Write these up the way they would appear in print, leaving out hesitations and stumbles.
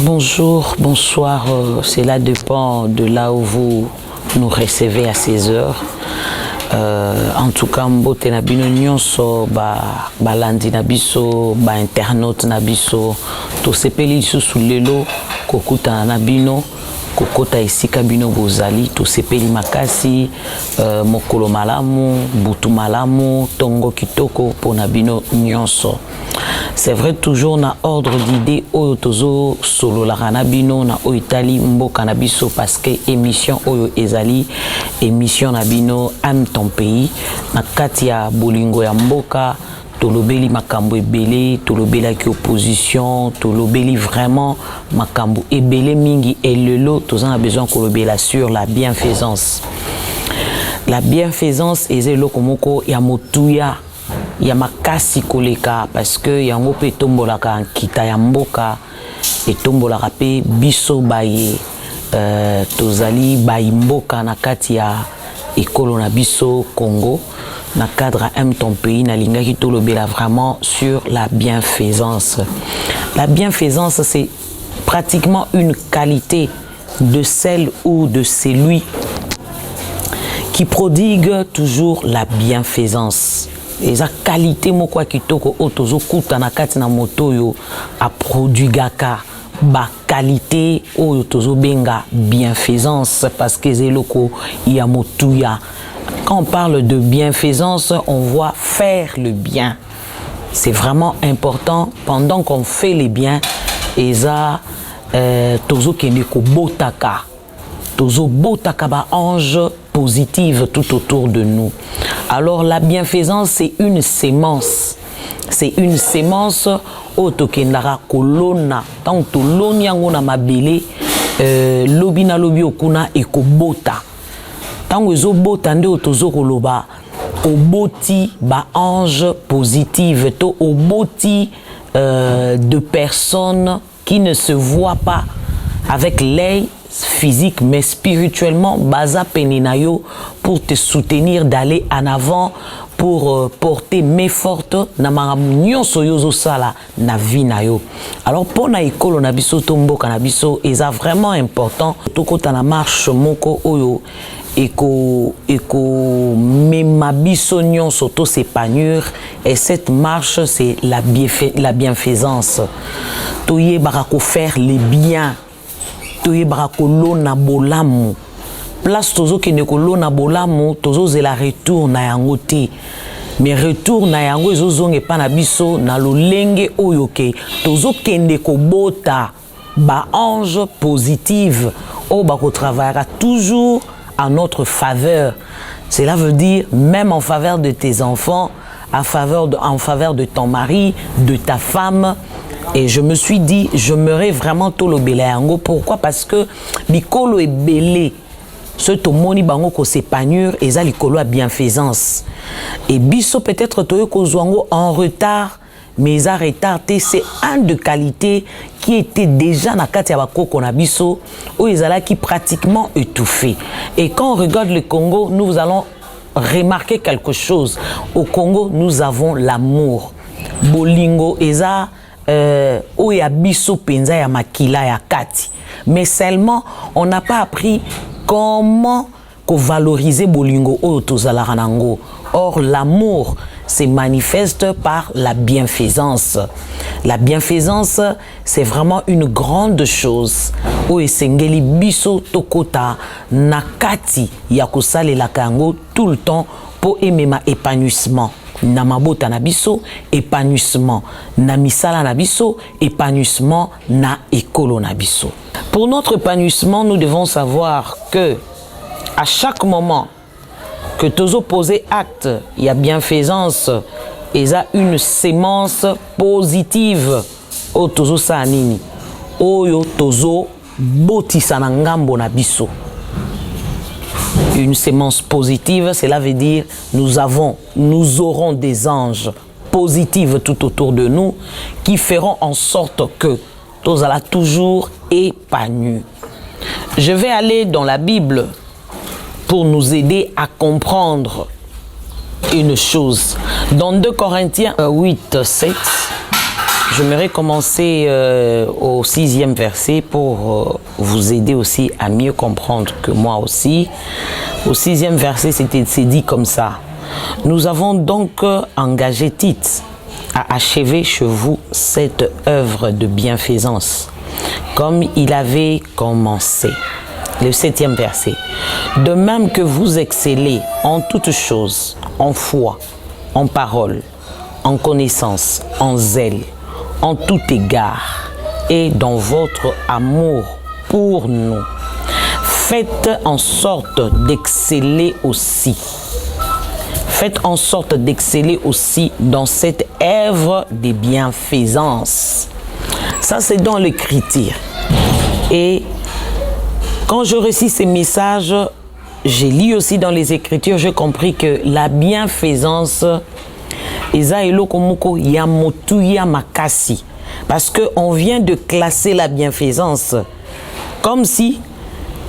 Bonjour, bonsoir, cela dépend de là où vous nous recevez à ces heures. En tout cas, mbote na bino nyonso balandi na biso, internaute na biso, to sepeli lisusu lelo kokutana na bino, kokota esika bino bozali, to sepeli makasi, mokolo malamu, butu malamu, tongo kitoko pona bino nyonso. C'est vrai, toujours na ordre d'idée oyo tozo solo la kanabino na oitali mboka na biso parce que émission oyo ezali émission na bino aime ton pays na kati ya bolingo ya mboka tolobeli makambo ebele tolobela ki opposition tolobeli vraiment makambo ebele mingi et lelo toza na besoin kolobela sur la bienfaisance. La bienfaisance ezelo komoko ya motuya ya makasi koleka parce que yango pe tombolaka nkita ya mboka etombolaka pe biso baye tozali bayi mboka na kati ya ekolo na biso Congo na cadre aime ton pays na lingaki tolobela vraiment sur la bienfaisance. La bienfaisance c'est pratiquement une qualité de celle ou de celui qui prodigue toujours la bienfaisance. Et sa qualité moko kitoko otozo kuta na kati na moto yo a produit gaka ba qualité otozo benga bienfaisance parce que zeloko ya motuya. Quand on parle de bienfaisance, on voit faire le bien. C'est vraiment important pendant qu'on fait les biens et ça tozo keneko botaka. Tozo botaka ba ange positive tout autour de nous. Alors la bienfaisance c'est une sémence. C'est une sémence otokendara kolona tant to loni yango na mabele lobi na lobi okuna ekobota. Tant ezo bota nde otozo koloba oboti ba ange positive to oboti de personnes qui ne se voient pas avec l'œil physique mais spirituellement baza peninayo pour te soutenir d'aller en avant pour porter main forte na mamunyo soyozo sala na vie na yo. Alors pour na ekolo na biso tomboka na biso eza vraiment important tokota na marche moko oyo eko mema biso nyonso to s'épanouir et cette marche c'est la bienfaisance. Toye barako faire les biens toye barakolo na bolamu place tozo kene kolo na bolamu tozo zela retour na yango te mais retour na yango ezozonge pa na biso na lolenge oyo ke tozo kende ko bota ba ange positive o ba ko travaillera toujours à notre faveur. Cela veut dire même en faveur de tes enfants, en faveur de ton mari, de ta femme. Et je me suis dit, je m'aurais vraiment tolo belayango. Pourquoi? Parce que l'icolo est belé. Ce tomoni bango ko s'épanouir et ça l'icolo a bienfaisance. Et biso peut-être toyo ko zwango en retard, mais ça retardé c'est un de qualité qui était déjà na kati ya bakoko na biso où ils allaient qui pratiquement étouffé. Et quand on regarde le Congo, nous allons remarquer quelque chose. Au Congo, nous avons l'amour. Bolingo eza oya biso penza ya makila ya kati. Mais seulement on n'a pas appris comment valoriser bolingo oyo tozalaka nango. Or l'amour se manifeste par la bienfaisance. La bienfaisance c'est vraiment une grande chose. Oyo esengeli biso tokota na kati ya kosalela kango tout le temps pour emema épanouissement. Na mabota na biso épanouissement, na misala na biso épanouissement, na ekolo na biso. Pour notre épanouissement, nous devons savoir que à chaque moment que tozo poser acte, il y a bienfaisance et ça une sémence positive o tozo sa nini oyo tozo botisa na ngambo na biso. Une sémence positive, cela veut dire nous aurons des anges positifs tout autour de nous qui feront en sorte que nous allons toujours épanouis. Je vais aller dans la Bible pour nous aider à comprendre une chose. Dans 2 Corinthiens 8, 7, j'aimerais commencer au 6e verset pour vous aider aussi à mieux comprendre que moi aussi. Au 6e verset, c'est dit comme ça. Nous avons donc engagé Tite à achever chez vous cette œuvre de bienfaisance, comme il avait commencé. Le 7e verset. De même que vous excellez en toutes choses, en foi, en parole, en connaissance, en zèle, en tout égard, et dans votre amour pour nous, faites en sorte d'exceller aussi. Faites en sorte d'exceller aussi dans cette œuvre de bienfaisance. Ça, c'est dans l'écriture. Et quand je récite ces messages, j'ai lu aussi dans les Écritures, j'ai compris que la bienfaisance, parce qu'on vient de classer la bienfaisance comme si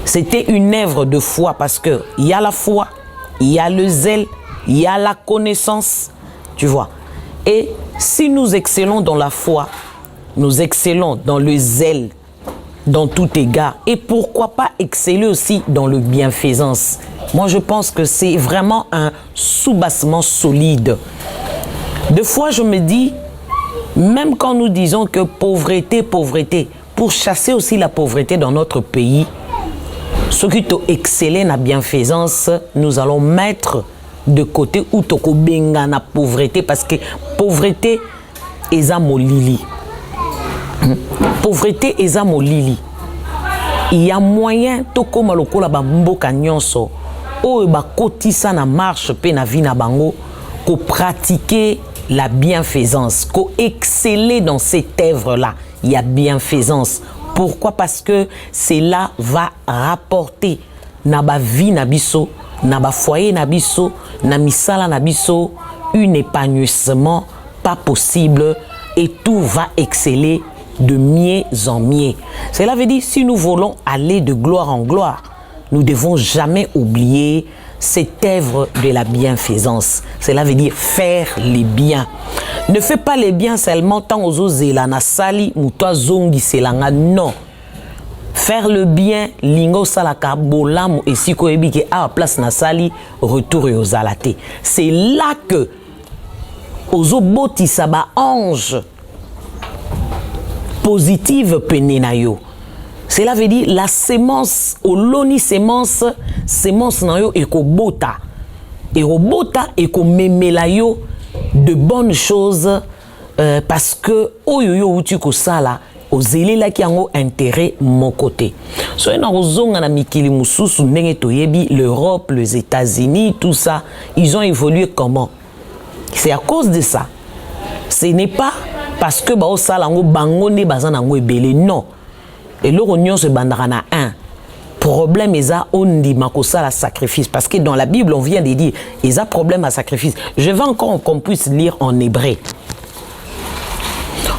c'était une œuvre de foi, parce qu'il y a la foi, il y a le zèle, il y a la connaissance, tu vois. Et si nous excellons dans la foi, nous excellons dans le zèle, dans tout égard, et pourquoi pas exceller aussi dans le bienfaisance. Moi, je pense que c'est vraiment un soubassement solide. Des fois, je me dis, même quand nous disons que pauvreté, pauvreté, pour chasser aussi la pauvreté dans notre pays, ce qui t'a excellé dans la bienfaisance, nous allons mettre de côté ou toko benga na pauvreté, parce que pauvreté est à molili. Pauvreté est à molili. Il y a moyen toko maloko la bamboka nyonso o ba kotisa na marche pe na vie na bango ko pratiquer la bienfaisance, ko exceller dans cette œuvre là. Il y a bienfaisance. Pourquoi? Parce que cela va rapporter na ba vie na biso, na ba foyer na biso, na misala na biso, un épanouissement pas possible, et tout va exceller de mieux en mieux. Cela veut dire, si nous voulons aller de gloire en gloire, nous ne devons jamais oublier cette œuvre de la bienfaisance. Cela veut dire faire les biens. Ne fais pas les biens seulement tant aux ozela na sali muto zongi selanga, non. Faire le bien, lingo salaka bolamu et si ko ebike à place na sali retour et aux alaté. C'est là que ozo boti saba ange positive penenayo. Cela veut dire la sémence, au loni sémence nayo eko bota. Eko bota eko memelayo de bonnes choses parce que oyoyo uti ko sala ozeli la ki yango intérêt mon côté. So na ozonga na mikili mususu ndenge toyebi l'Europe, les États-Unis, tout ça, ils ont évolué comment? C'est à cause de ça. Ce n'est pas parce que ba osala ngo bango ne bazana ngo ebele, non. Et l'orion se bandara na un problème eza ondi makosa la sacrifice, parce que dans la Bible on vient de dire eza problème à sacrifice. Je veux encore qu'on puisse lire en hébreu.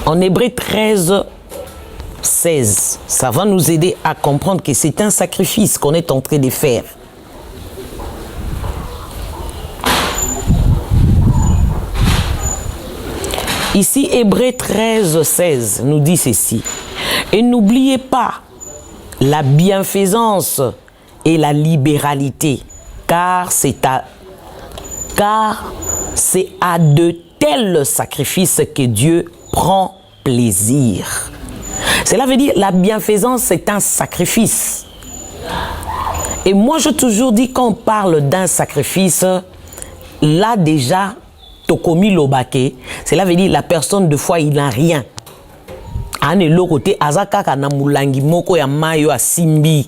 En hébreu 13 16, ça va nous aider à comprendre que c'est un sacrifice qu'on est en train de faire. Ici, Hébreux 13, 16 nous dit ceci. Et n'oubliez pas la bienfaisance et la libéralité, car c'est à de tels sacrifices que Dieu prend plaisir. Cela veut dire la bienfaisance, c'est un sacrifice. Et moi, je toujours dis quand on parle d'un sacrifice, là déjà, tokomi lobake, cela veut dire la personne de foi il n'a rien. Ane lokote azaka na mulangi moko ya mayo asimbi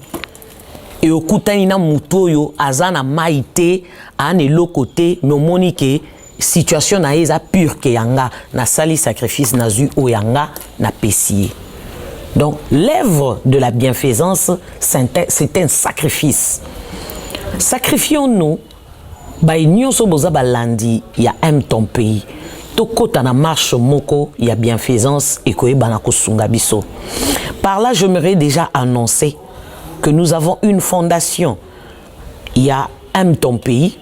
e okutani na mutoyo azana maite ane lokote nomoni ke situation na eza pure ke yanga na sali sacrifice na zu o yanga na pesier. Donc l'œuvre de la bienfaisance c'est un sacrifice. Sacrifions-nous. Ba nyonso boza balandi ya aime ton pays. Tokota na marche moko ya bienfaisance et koyebana kosunga biso. Par là, j'aimerais déjà annoncer que nous avons une fondation. Il y a aime ton pays.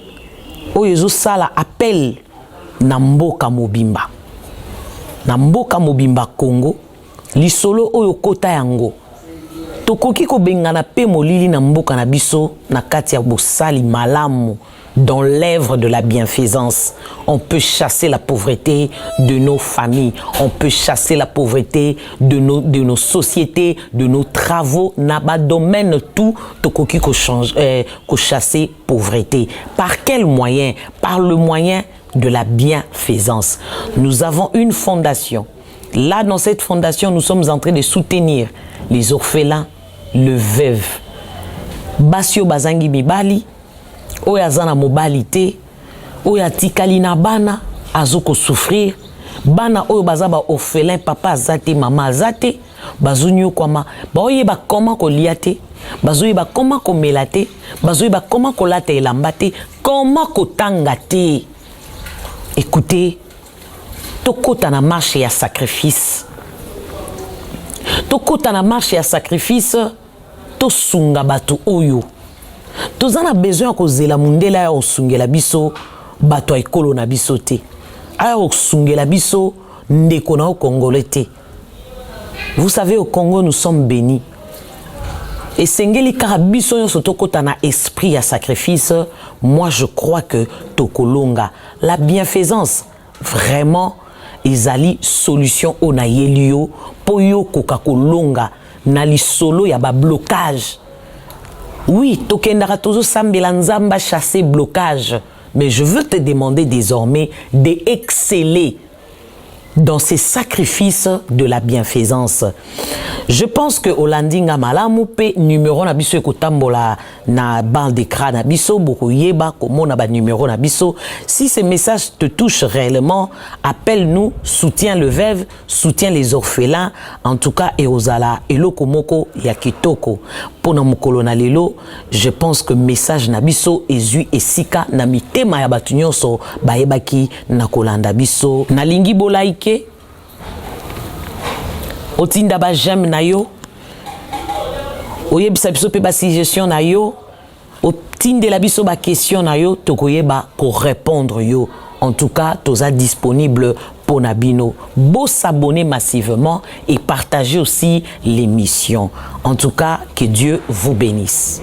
Oyezo sala appel na mboka mobimba. na mboka mobimba Congo lisolo oyo kota yango tokoki ko bengana pe molili na mboka na biso na kati ya bosali malamu. Dans l'œuvre de la bienfaisance, on peut chasser la pauvreté de nos familles, on peut chasser la pauvreté de nos sociétés, de nos travaux, naba domaine tout, tokoki ko chasser pauvreté. Par quel moyen? Par le moyen de la bienfaisance. Nous avons une fondation. Là, dans cette fondation, nous sommes en train de soutenir les orphelins, le veuve. Basio Bazangi Mibali, oya zana mobilité, oya tikali na bana azoko souffrir, bana oyo bazaba orphelin papa azate mama azate, bazunyo kwama, baoye ba comment ko liate, bazoye ba comment ko melate, bazoye ba comment ko late elambate, comment ko tangate. Écoutez, tokota na marche ya sacrifice. Tokota na marche ya sacrifice, to sunga batu oyo. Tous en a besoin que zela mundela ya osungela biso bato ekolo na biso te. Aya osungela biso ndeko na Congolais te. Vous savez, au Congo nous sommes bénis. Et sengeli karabiso yo sotokota na esprit ya sacrifice, moi je crois que tokolonga la bienfaisance vraiment ezali solution ona yelio po yo kokakolonga na lisolo ya ba blocage. Oui, tokendara tozo sambela nzamba chasser blocage, mais je veux te demander désormais d'exceller dans ces sacrifices de la bienfaisance. Je pense que Olandinga malamu pe numéro na biso ekotambola na bande d'écran na biso boko yeba komo na ba numéro na biso. Si ce message te touche réellement, appelle-nous, soutiens le veuve, soutiens les orphelins, en tout cas eozala eloko moko ya kitoko. Pona mokolo na lelo, je pense que message na biso ezui esika na mitema ya batu nyonso bayebaki na kolanda biso. Na lingi bolaike otinda ba j'aime na yo, oyebisa biso pe ba suggestion na yo, otinde la biso ba question na yo, tokoyeba ko répondre yo. En tout cas, toza disponible pour Nabino. Beau s'abonner massivement et partager aussi l'émission. En tout cas, que Dieu vous bénisse.